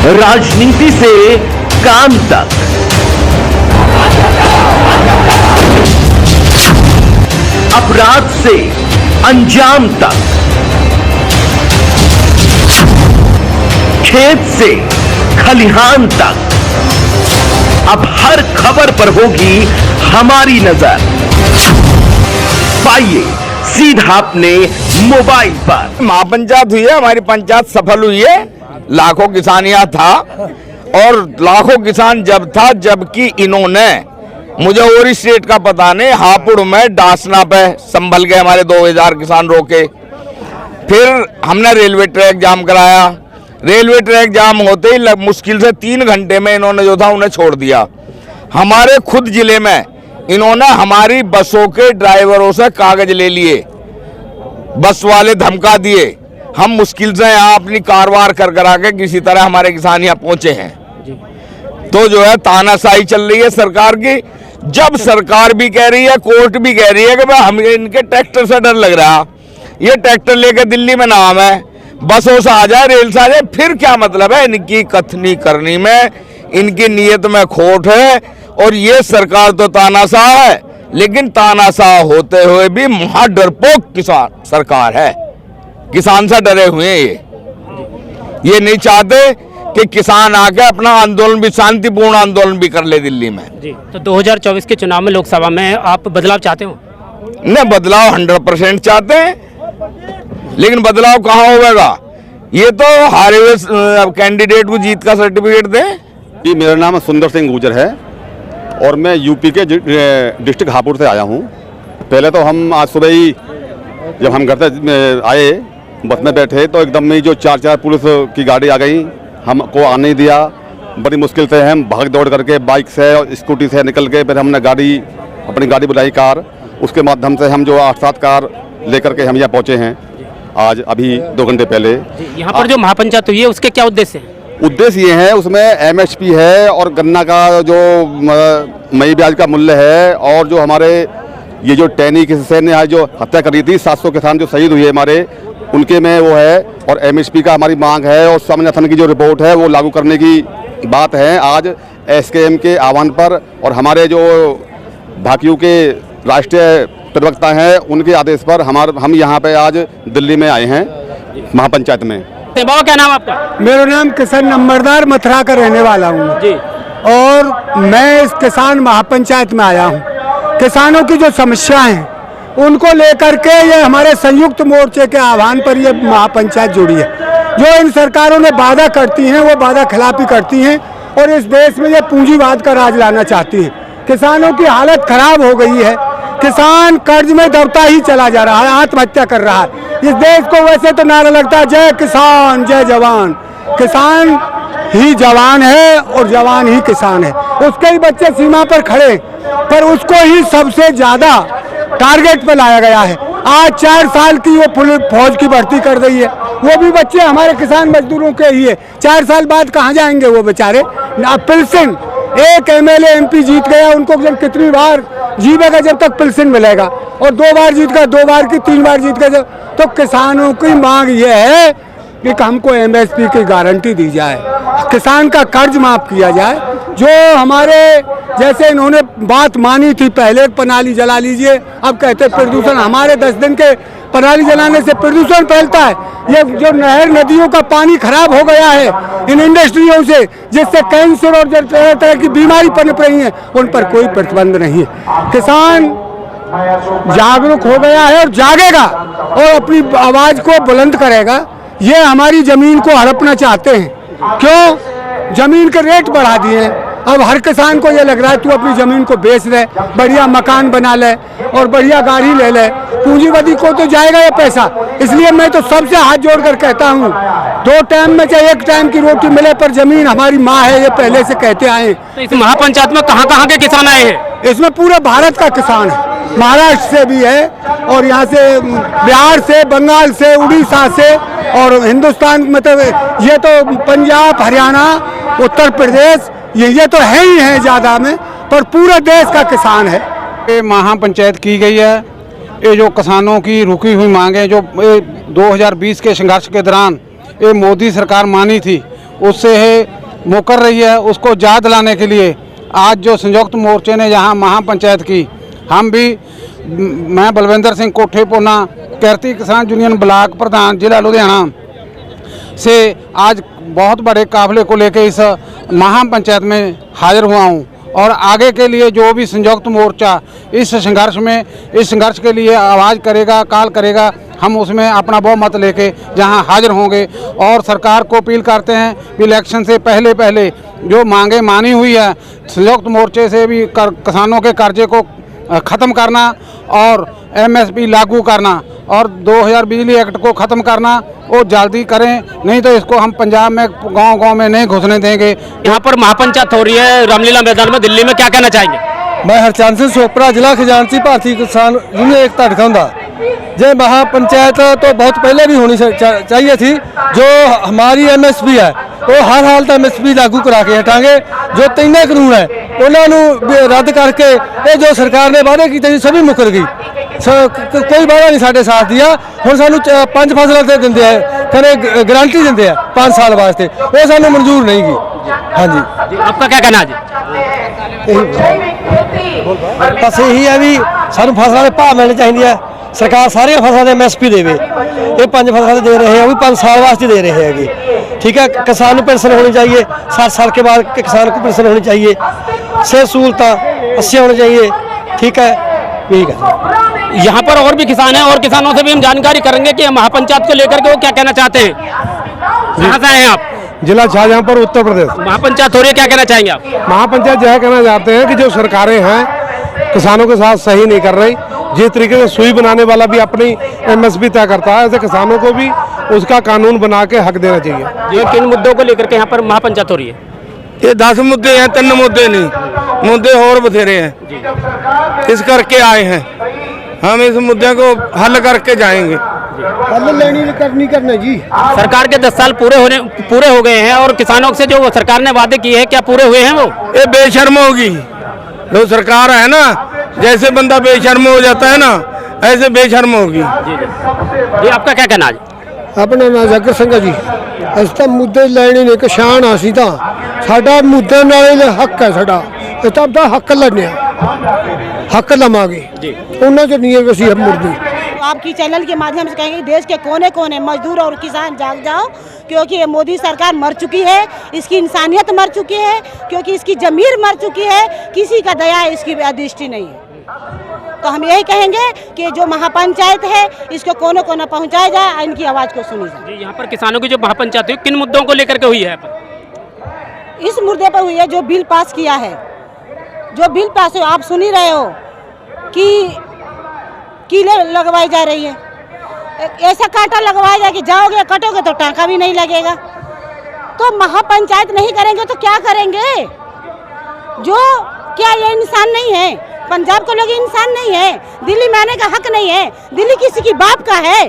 राजनीति से काम तक, अपराध से अंजाम तक, खेत से खलिहान तक, अब हर खबर पर होगी हमारी नजर। पाइए सीधा अपने मोबाइल पर। महापंचायत हुई है, हमारी पंचायत सफल हुई है। लाखों किसान यहाँ था और लाखों किसान जब था जबकि इन्होंने, मुझे और स्टेट का पता नहीं, हापुड़ में डासना पे संभल गए हमारे 2000 किसान रोके। फिर हमने रेलवे ट्रैक जाम कराया। रेलवे ट्रैक जाम होते ही मुश्किल से 3 घंटे में इन्होंने जो था उन्हें छोड़ दिया। हमारे खुद जिले में इन्होंने हमारी बसों के ड्राइवरों से कागज ले लिए, बस वाले धमका दिए। हम मुश्किल से यहाँ अपनी कारवार कर करा के किसी तरह हमारे किसान यहाँ पहुंचे हैं। तो जो है तानाशाही चल रही है सरकार की। जब सरकार भी कह रही है, कोर्ट भी कह रही है कि भाई हमें इनके ट्रैक्टर से डर लग रहा, ये ट्रैक्टर लेके दिल्ली में नाम है, बसों से आ जाए, रेल से आ जाए, फिर क्या मतलब है? इनकी कथनी करनी में, इनकी नीयत में खोट है। और ये सरकार तो तानाशाह है, लेकिन तानाशाह होते हुए भी महा डरपोक किसान सरकार है। किसान से डरे हुए हैं। ये नहीं चाहते कि किसान आके अपना आंदोलन भी, शांतिपूर्ण आंदोलन भी कर ले दिल्ली में। जी, तो 2024 के चुनाव में लोकसभा में आप बदलाव चाहते हो? नहीं, बदलाव 100% चाहते हैं, लेकिन बदलाव कहाँ होगा? ये तो हारे हुए कैंडिडेट को जीत का सर्टिफिकेट दें। जी, मेरा नाम सुंदर सिंह गुर्जर है और मैं यूपी के डिस्ट्रिक्ट हापुड़ से आया हूँ। पहले तो हम आज सुबह ही जब हम घर से आए, बस में बैठे तो एकदम में जो 4 पुलिस की गाड़ी आ गई, हमको आने नहीं दिया। बड़ी मुश्किल से हम भाग दौड़ करके बाइक से और स्कूटी से निकल के फिर हमने अपनी गाड़ी बुलाई, कार, उसके माध्यम से हम जो 8-7 कार लेकर के हम यहाँ पहुँचे हैं आज, अभी 2 घंटे पहले। यहाँ पर जो महापंचायत हुई है उसके क्या उद्देश्य है? उद्देश्य ये है, उसमें MSP है और गन्ना का जो मई ब्याज का मूल्य है, और जो हमारे ये जो टैनी किसान ने जो हत्या करी थी, 700 किसान जो शहीद हुए हमारे, उनके में वो है, और MSP का हमारी मांग है, और स्वामीनाथन की जो रिपोर्ट है वो लागू करने की बात है। आज SKM के आह्वान पर और हमारे जो भाकियों के राष्ट्रीय प्रवक्ता हैं उनके आदेश पर हम यहाँ पे आज दिल्ली में आए हैं महापंचायत में। बाबा, क्या नाम आपका? मेरा नाम किसान नंबरदार मथुरा का रहने वाला हूँ जी। और मैं इस किसान महापंचायत में आया हूँ। किसानों की जो समस्याएं हैं उनको लेकर के ये हमारे संयुक्त मोर्चे के आह्वान पर ये महापंचायत जुड़ी है। जो इन सरकारों ने वादा करती हैं वो वादा खिलाफी करती हैं और इस देश में ये पूंजीवाद का राज लाना चाहती हैं। किसानों की हालत खराब हो गई है। किसान कर्ज में दबता ही चला जा रहा है, आत्महत्या कर रहा है। इस देश को वैसे तो नारा लगता है जय किसान जय जवान। किसान ही जवान है और जवान ही किसान है। उसके ही बच्चे सीमा पर खड़े, पर उसको ही सबसे ज्यादा टारगेट पर लाया गया है। आज 4 साल की वो फौज की भर्ती कर रही है, वो भी बच्चे हमारे किसान मजदूरों के ही है। 4 साल बाद कहाँ जाएंगे वो बेचारे? पेंशन, एक MLA MP जीत गया, उनको जब कितनी बार जीवेगा जब तक पेंशन मिलेगा, और 2 बार जीत गया, 2 बार की 3 बार जीत गया। तो किसानों की मांग ये है कि हमको MSP की गारंटी दी जाए, किसान का कर्ज माफ किया जाए। जो हमारे जैसे इन्होंने बात मानी थी पहले, पनाली जला लीजिए, अब कहते प्रदूषण, हमारे 10 दिन के पनाली जलाने से प्रदूषण फैलता है। ये जो नहर नदियों का पानी खराब हो गया है इन इंडस्ट्रियों से, जिससे कैंसर और तरह तरह की बीमारी पनप रही है, उन पर कोई प्रतिबंध नहीं है। किसान जागरूक हो गया है और जागेगा और अपनी आवाज को बुलंद करेगा। ये हमारी जमीन को हड़पना चाहते हैं। क्यों? जमीन के रेट बढ़ा दिए हैं। अब हर किसान को ये लग रहा है तू अपनी जमीन को बेच ले, बढ़िया मकान बना ले और बढ़िया गाड़ी ले ले। पूंजीपति को तो जाएगा ये पैसा। इसलिए मैं तो सबसे हाथ जोड़कर कहता हूँ, 2 टाइम में चाहे 1 टाइम की रोटी मिले, पर जमीन हमारी माँ है, ये पहले से कहते आए। तो इस महापंचायत में कहाँ के किसान आए हैं? इसमें पूरे भारत का किसान है, महाराष्ट्र से भी है और यहाँ से बिहार से, बंगाल से, उड़ीसा से, और हिंदुस्तान मतलब ये तो पंजाब, हरियाणा, उत्तर प्रदेश, ये तो है ही है ज़्यादा में, पर पूरे देश का किसान है। ये महापंचायत की गई है। ये जो किसानों की रुकी हुई मांगें जो 2020 के संघर्ष के दौरान ये मोदी सरकार मानी थी, उससे मुकर रही है, उसको याद दिलाने के लिए आज जो संयुक्त मोर्चे ने यहाँ महापंचायत की, हम भी, मैं बलविंदर सिंह कोठे पोना किरती किसान यूनियन ब्लॉक प्रधान जिला लुधियाना से आज बहुत बड़े काफिले को लेकर इस महापंचायत में हाजिर हुआ हूँ और आगे के लिए जो भी संयुक्त मोर्चा इस संघर्ष के लिए आवाज़ करेगा, कॉल करेगा, हम उसमें अपना बहुमत लेके जहां हाजिर होंगे और सरकार को अपील करते हैं कि इलेक्शन से पहले जो मांगे मानी हुई है संयुक्त मोर्चे से भी किसानों के कर्जे को ख़त्म करना और MSP लागू करना और 2000 बिजली एक्ट को ख़त्म करना, वो जल्दी करें, नहीं तो इसको हम पंजाब में गांव-गांव में नहीं घुसने देंगे। यहाँ पर महापंचायत हो रही है रामलीला मैदान में दिल्ली में, क्या कहना चाहेंगे? मैं हरचंद सिंह चोपड़ा, जिला खजांची, भारतीय किसान यूनियन एकता दिखाऊंगा। ये महापंचायत तो बहुत पहले भी होनी चाहिए थी। जो हमारी MSP है वो हर हालत MSP लागू करा के हटाएंगे। जो 3 कानून है उन्होंने रद्द करके ये जो सरकार ने वादे किए सभी मुकर गई। कोई वादा नहीं साढ़े साथ दिया। हम सानू 5 फसलों से देंगे है, कने गारंटी देंगे है 5 साल वास्ते, वो सानू मंजूर नहीं की। हाँ जी, आपका क्या कहना है? बस यही है भी सानू फसलों के भाव मिलने चाहिए। सरकार सारी फसलों के MSP देवे। ये 5 फसलों दे रहे हैं, वो भी 5 साल वास्ते दे रहे हैं। ठीक है, किसान को पेंशन होनी चाहिए, 60 साल के बाद किसान को पेंशन होनी चाहिए, सेहत सहूलतें 80 होनी चाहिए। ठीक है, यही है। यहाँ पर और भी किसान हैं और किसानों से भी हम जानकारी करेंगे कि महापंचायत को लेकर के वो क्या कहना चाहते हैं। कहाँ से हैं आप? जिला शाहजहांपुर, उत्तर प्रदेश। महापंचायत हो रही है, क्या कहना चाहेंगे आप? महापंचायत यह कहना चाहते हैं कि जो सरकारें हैं किसानों के साथ सही नहीं कर रही। जिस तरीके से सुई बनाने वाला भी अपनी MSP तय करता है, ऐसे किसानों को भी उसका कानून बना के हक देना चाहिए। ये किन मुद्दों को लेकर के यहाँ पर महापंचायत हो रही है? ये 10 मुद्दे हैं, 3 मुद्दे नहीं, मुद्दे और बथेरे हैं। इस करके आए हैं हम, इस मुद्दे को हल करके जाएंगे। हल लेनी करना जी। सरकार के 10 साल पूरे हो गए हैं और किसानों से जो सरकार ने वादे किए हैं क्या पूरे हुए हैं? वो ये बेशर्म होगी जो सरकार है ना, जैसे बंदा बेशर्म हो जाता है ना, ऐसे बेशर्म होगी। ये आपका क्या कहना है? अपना नाम जाकर सिंह जी। ਅਸੀਂ ਤਾਂ ਮੁੱਦੇ ਲੈਣੇ ਨੇ, ਕਿਸਾਨ ਅਸੀਂ ਤਾਂ, ਸਾਡਾ ਮੁੱਦੇ ਨਾਲ ਹੱਕ ਹੈ ਸਾਡਾ, ਇਹ ਤਾਂ ਆਪਦਾ ਹੱਕ ਲੈਣੇ ਆ, ਹੱਕ ਲਵਾਂਗੇ ਜੀ। ਉਹਨਾਂ ਚ ਨਹੀਂ ਅਸੀਂ ਮੁਰਦੇ। आपकी चैनल के माध्यम से कहेंगे देश के कोने कोने मजदूर और किसान जाग जाओ, क्योंकि ये मोदी सरकार मर चुकी है, इसकी इंसानियत मर चुकी है, क्योंकि इसकी जमीर मर चुकी है, किसी का दया इसकी दृष्टि नहीं है। तो हम यही कहेंगे कि जो महापंचायत है इसको कोने कोने पहुंचाया जाए, इनकी आवाज़ को सुनी जाए। यहाँ पर किसानों की जो महापंचायत हुई किन मुद्दों को लेकर के हुई है? इस मुद्दे पर हुई है जो बिल पास किया है, जो बिल पास हो, आप सुन ही रहे हो कि कीले लगवाई जा रही है। ऐसा कांटा लगवाया जाए कि जाओगे कटोगे तो टांका भी नहीं लगेगा। तो महापंचायत नहीं करेंगे तो क्या करेंगे? जो क्या ये इंसान नहीं है? पंजाब के लोग इंसान नहीं है? दिल्ली में आने का हक नहीं है? दिल्ली किसी की बाप का है?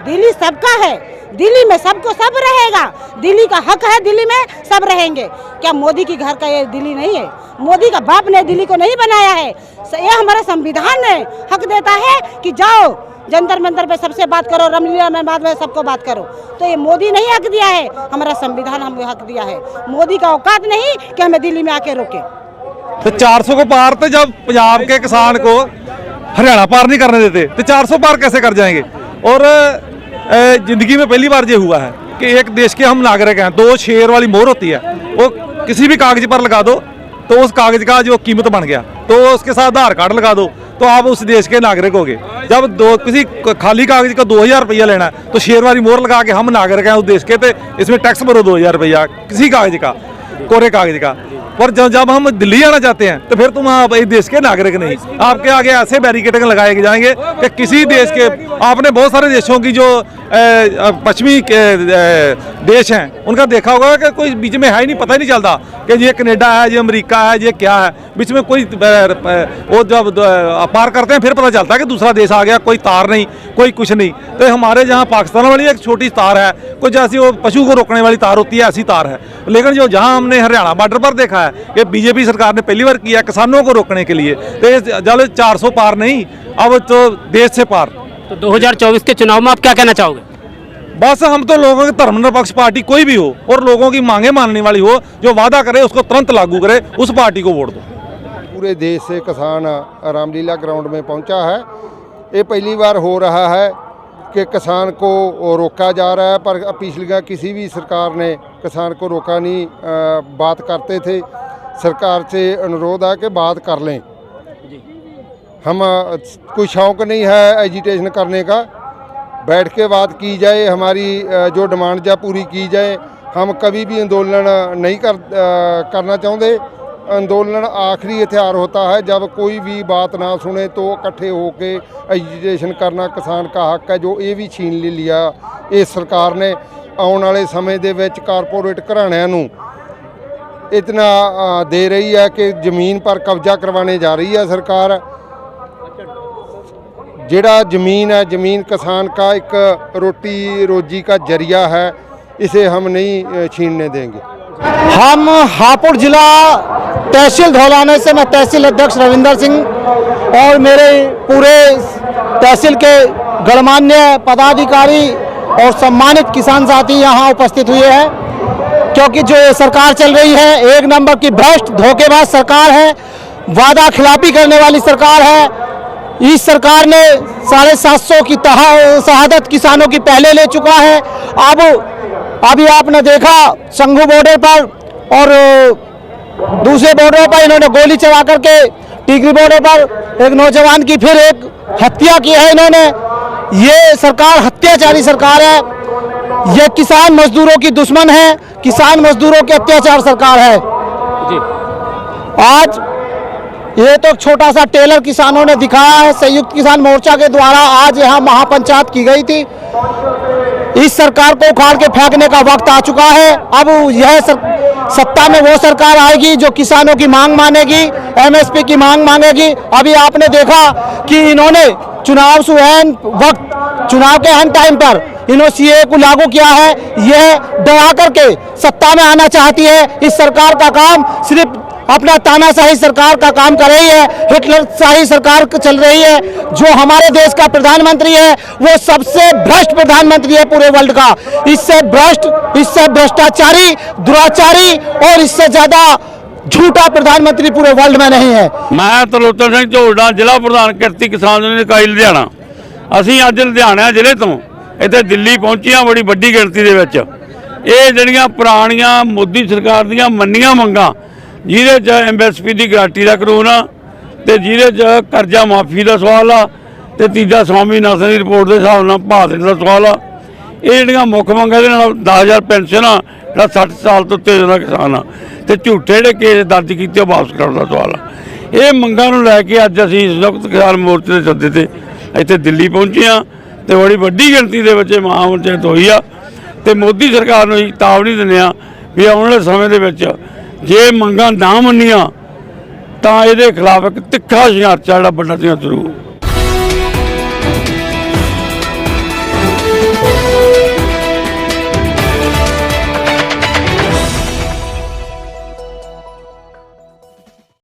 दिल्ली सबका है, दिल्ली में सबको सब रहेगा, दिल्ली का हक है, दिल्ली में सब रहेंगे। क्या मोदी की घर का ये दिल्ली नहीं है? मोदी का बाप ने दिल्ली को नहीं बनाया है। ये हमारा संविधान है, हक देता है कि जाओ जंतर मंतर पे सबसे बात करो, रामलीला में बाद में सबको बात करो। तो ये मोदी नहीं हक दिया है, हमारा संविधान हमें हक दिया है। मोदी का औकात नहीं कि हमें दिल्ली में आके रोके। तो 400 को पार, तो जब पंजाब के किसान को हरियाणा पार नहीं करने देते तो 400 पार कैसे कर जाएंगे? और जिंदगी में पहली बार ये हुआ है कि एक देश के हम नागरिक हैं। 2 शेर वाली मोहर होती है, वो किसी भी कागज पर लगा दो तो उस कागज का जो कीमत बन गया, तो उसके साथ आधार कार्ड लगा दो तो आप उस देश के नागरिक हो गए। जब किसी खाली कागज का 2000 रुपया लेना है तो शेर वाली मोहर लगा के हम नागरिक हैं उस देश के, तो इसमें टैक्स भरो 2000 रुपया किसी कागज का, कोरे कागज का। पर जब हम दिल्ली आना चाहते हैं तो फिर तुम आप इस देश के नागरिक नहीं। आपके आगे ऐसे बैरिकेडिंग लगाए जाएंगे कि किसी देश के, आपने बहुत सारे देशों की जो पश्चिमी देश हैं उनका देखा होगा कि कोई बीच में है ही नहीं, पता ही नहीं चलता कि ये कनाडा है, ये अमेरिका है, ये क्या है। बीच में कोई वो जब पार करते हैं फिर पता चलता है कि दूसरा देश आ गया, कोई तार नहीं, कोई कुछ नहीं। तो हमारे जहाँ पाकिस्तान वाली एक छोटी तार है, कुछ जैसी वो पशु को रोकने वाली तार होती है, ऐसी तार है। लेकिन जो जहाँ हमने हरियाणा बॉर्डर पर देखा है कि बीजेपी सरकार ने पहली बार किया किसानों को रोकने के लिए, तो जब 400 पार नहीं, अब तो देश से पार। तो 2024 के चुनाव में आप क्या कहना चाहोगे? बस हम तो लोगों की धर्मनिरपेक्ष पार्टी कोई भी हो और लोगों की मांगे मानने वाली हो, जो वादा करे उसको तुरंत लागू करे, उस पार्टी को वोट दो। पूरे देश से किसान रामलीला ग्राउंड में पहुंचा है। ये पहली बार हो रहा है कि किसान को रोका जा रहा है, पर पिछली किसी भी सरकार ने किसान को रोका नहीं। बात करते थे, सरकार से अनुरोध है कि बात कर लें। हम कोई शौक़ नहीं है एजिटेशन करने का, बैठ के बात की जाए, हमारी जो डिमांड पूरी की जाए। हम कभी भी आंदोलन नहीं करना चाहते। आंदोलन आखिरी हथियार होता है, जब कोई भी बात ना सुने तो इकट्ठे होके एजिटेशन करना किसान का हक है, जो ये भी छीन लिया इस सरकार ने। आने वाले समय दे विच कारपोरेट घराणिਆਂ ਨੂੰ इतना दे रही है कि ज़मीन पर कब्जा करवाने जा रही है सरकार। जेड़ा ज़मीन है, ज़मीन किसान का एक रोटी रोजी का जरिया है, इसे हम नहीं छीनने देंगे। हम हापुड़ जिला तहसील धौलाने से, मैं तहसील अध्यक्ष रविंदर सिंह और मेरे पूरे तहसील के गणमान्य पदाधिकारी और सम्मानित किसान साथी यहाँ उपस्थित हुए हैं, क्योंकि जो ये सरकार चल रही है एक नंबर की भ्रष्ट धोखेबाज सरकार है, वादा खिलाफी करने वाली सरकार है। इस सरकार ने 750 की शहादत किसानों की पहले ले चुका है। अब अभी आपने देखा संघू बॉर्डर पर और दूसरे बॉर्डर पर इन्होंने गोली चला करके, टिकरी बॉर्डर पर एक नौजवान की फिर एक हत्या की है इन्होंने। ये सरकार हत्याचारी सरकार है, ये किसान मजदूरों की दुश्मन है, किसान मजदूरों के अत्याचार सरकार है। आज ये तो छोटा सा टेलर किसानों ने दिखाया है। संयुक्त किसान मोर्चा के द्वारा आज यहाँ महापंचायत की गई थी। इस सरकार को उखाड़ के फेंकने का वक्त आ चुका है। अब यह सत्ता में वो सरकार आएगी जो किसानों की मांग मानेगी, एमएसपी की मांग मांगेगी। अभी आपने देखा कि इन्होंने चुनाव सुहन वक्त, चुनाव के अहम टाइम पर इन्होंने सीए को लागू किया है। यह डरा करके सत्ता में आना चाहती है। इस सरकार का काम सिर्फ अपना तानाशाही सरकार का काम कर रही है, हिटलर शाही सरकार चल रही है। जो हमारे देश का प्रधानमंत्री है वो सबसे भ्रष्ट प्रधानमंत्री है पूरे वर्ल्ड का। इससे भ्रष्ट, इससे भ्रष्टाचारी, दुराचारी और इससे ज्यादा झूठा प्रधानमंत्री पूरे वर्ल्ड में नहीं है। मैं तलोचन सिंह ਝੋੜਾ ਜ਼ਿਲ੍ਹਾ ਪ੍ਰਧਾਨ ਕਿਰਤੀ ਕਿਸਾਨ ਯੂਨੀਅਨ ਇਕਾਈ ਲੁਧਿਆਣਾ। ਅਸੀਂ ਅੱਜ ਲੁਧਿਆਣਾ ਜ਼ਿਲ੍ਹੇ ਤੋਂ ਇੱਥੇ ਦਿੱਲੀ ਪਹੁੰਚੀਆਂ ਬੜੀ ਵੱਡੀ ਗਿਣਤੀ ਦੇ ਵਿੱਚ। ਇਹ ਜਿਹੜੀਆਂ ਪੁਰਾਣੀਆਂ ਮੋਦੀ ਸਰਕਾਰ ਦੀਆਂ ਮੰਨੀਆਂ ਮੰਗਾਂ, ਜਿਹਦੇ 'ਚ ਐਮਐਸਪੀ ਦੀ ਗਾਰੰਟੀ ਦਾ ਕਾਨੂੰਨ ਆ ਤੇ ਜਿਹਦੇ 'ਚ ਕਰਜ਼ਾ ਮਾਫੀ ਦਾ ਸਵਾਲ ਆ ਤੇ ਤੀਜਾ ਸਵਾਮੀਨਾਥਨ ਦੀ ਰਿਪੋਰਟ ਦੇ ਹਿਸਾਬ ਨਾਲ ਭਾਅ ਦੇਣ ਦਾ ਸਵਾਲ ਆ। ਇਹ ਜਿਹੜੀਆਂ ਮੁੱਖ ਮੰਗਾਂ ਦੇ ਨਾਲ 10,000 ਪੈਨਸ਼ਨ ਆ ਜਿਹੜਾ 60 ਸਾਲ ਤੋਂ ਉੱਤੇ ਦਾ ਕਿਸਾਨ ਆ ਤੇ ਝੂਠੇ ਜਿਹੜੇ ਕੇਸ ਦਰਜ ਕੀਤੇ ਵਾਪਸ ਕਰਨ ਦਾ ਸਵਾਲ ਆ। ਇਹ ਮੰਗਾਂ ਨੂੰ ਲੈ ਕੇ ਅੱਜ ਅਸੀਂ ਸੰਯੁਕਤ ਕਿਸਾਨ ਮੋਰਚੇ ਦੇ ਸੱਦੇ ਤੇ ਇੱਥੇ ਦਿੱਲੀ ਪਹੁੰਚੇ ਹਾਂ ਤੇ ਬੜੀ ਵੱਡੀ ਗਿਣਤੀ ਦੇ ਵਿੱਚ ਮਹਾਪੰਚਾਇਤ ਹੋਈ ਆ ਤੇ ਮੋਦੀ ਸਰਕਾਰ ਨੂੰ ਚੇਤਾਵਨੀ ਦਿੰਦੇ ਆ ਵੀ ਆਉਣ ਵਾਲੇ ਸਮੇਂ ਦੇ ਵਿੱਚ ਜੇ ਮੰਗਾਂ ਨਾ ਮੰਨੀਆਂ ਤਾਂ ਇਹਦੇ ਖਿਲਾਫ ਇੱਕ ਤਿੱਖਾ ਸੰਘਰਸ਼ ਜਿਹੜਾ ਵੱਡਾ ਸ਼ੁਰੂ